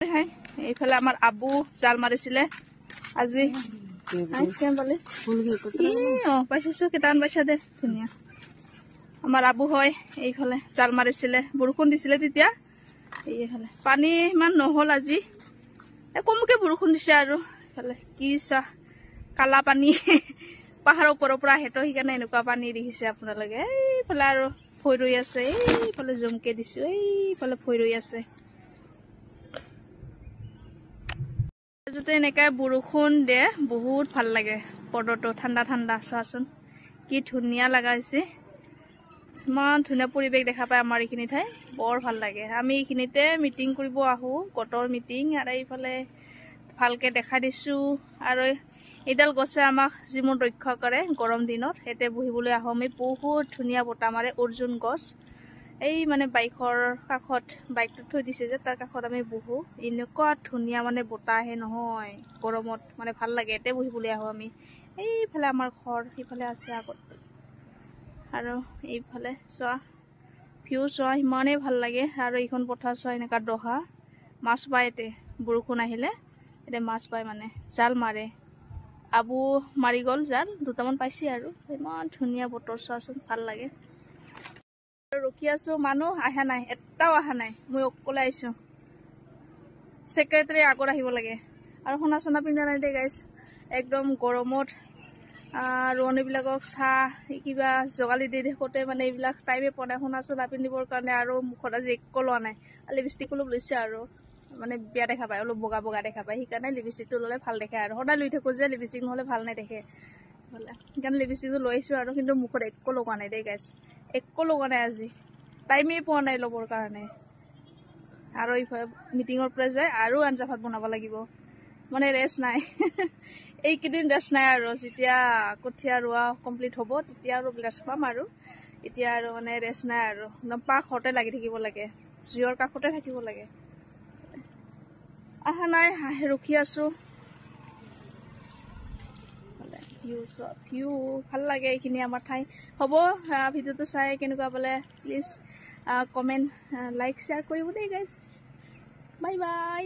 এইফালে আমাৰ আবু জাল মাৰিছিলে আজি পাইছো কেইটামান পাইছা দে ধুনীয়া আমাৰ আবু হয় এইফালে জাল মাৰিছিলে বৰষুণ দিছিলে তেতিয়া এইফালে পানী ইমান নহল আজি কমকে বৰষুণ দিছে আৰু এইফালে কি চা কালা পানী পাহাৰৰ ওপৰৰ পৰা হেঁটো সেইকাৰণে এনেকুৱা পানী দেখিছে আপোনালোকে এইফালে আৰু ভৈ ৰৈ আছে এইফালে জমকে দিছো এইফালে ভৈ ৰৈ আছে যদি এনেকৈ বৰষুণ দিয়ে বহুত ভাল লাগে বতৰটো ঠাণ্ডা ঠাণ্ডা চোৱাচোন কি ধুনীয়া লগা হৈছে ইমান ধুনীয়া পৰিৱেশ দেখা পায় আমাৰ এইখিনি ঠাই বৰ ভাল লাগে আমি এইখিনিতে মিটিং কৰিব আহোঁ গোটৰ মিটিং আৰু এইফালে ভালকৈ দেখা দিছোঁ আৰু এইডাল গছে আমাক যিমান ৰক্ষা কৰে গৰম দিনত ইয়াতে বহিবলৈ আহোঁ আমি বহুত ধুনীয়া বতাহ মাৰে অৰ্জুন গছ এই মানে বাইকৰ কাষত বাইকটো থৈ দিছে যে তাৰ কাষত আমি বহো এনেকুৱা ধুনীয়া মানে বতাহ আহে নহয় গৰমত মানে ভাল লাগে ইয়াতে বহিবলৈ আহোঁ আমি এইফালে আমাৰ ঘৰ সেইফালে আছে আগত আৰু এইফালে চোৱা ভিউ চোৱা ইমানেই ভাল লাগে আৰু এইখন পথাৰ চোৱা এনেকুৱা দহা মাছ পায় ইয়াতে বৰষুণ আহিলে এতিয়া মাছ পায় মানে জাল মাৰে আবু মাৰি গ'ল জাল দুটামান পাইছে আৰু ইমান ধুনীয়া বতৰ চোৱাচোন ভাল লাগে ৰখি আছো মানুহ আহা নাই এটাও অহা নাই মই অকলে আহিছো ছেক্ৰেটাৰী আগত আহিব লাগে আৰু সোণা চোনা পিন্ধা নাই দে গাইছ একদম গৰমত ৰোৱনীবিলাকক চাহ কিবা জগালি দি থাকোঁতে মানে এইবিলাক টাইমে পোৱা নাই সোণা চোনা পিন্ধিবৰ কাৰণে আৰু মুখত আজি একো লোৱা নাই লিপষ্টিক অলপ লৈছে আৰু মানে বেয়া দেখা পায় অলপ বগা বগা দেখা পায় সেইকাৰণে লিপষ্টিকটো ল'লে ভাল দেখে আৰু সদায় লৈ থাকোঁ যে লিপষ্টিক নহ'লে ভাল নেদেখে বোলে সেইকাৰণে লিপষ্টিকটো লৈ আহিছোঁ আৰু কিন্তু মুখত একো লগোৱা নাই দেই গাইছ একো লগোৱা নাই আজি টাইমেই পোৱা নাই ল'বৰ কাৰণে আৰু এইফালে মিটিঙৰ পৰা যায় আৰু আঞ্জা ভাত বনাব লাগিব মানে ৰেষ্ট নাই এইকেইদিন ৰেষ্ট নাই আৰু যেতিয়া কঠীয়া ৰোৱা কমপ্লিট হ'ব তেতিয়া আৰু ৰেষ্ট পাম আৰু এতিয়া আৰু মানে ৰেষ্ট নাই আৰু একদম পাকঘৰতে লাগি থাকিব লাগে জুইৰ কাষতে থাকিব লাগে আহা নাই ৰখি আছোঁ ভিউ ভাল লাগে এইখিনি আমাৰ ঠাই হ'ব ভিডিঅ'টো চাই কেনেকুৱা পালে প্লিজ কমেণ্ট লাইক শ্বেয়াৰ কৰিব দেই গাইজ বাই বাই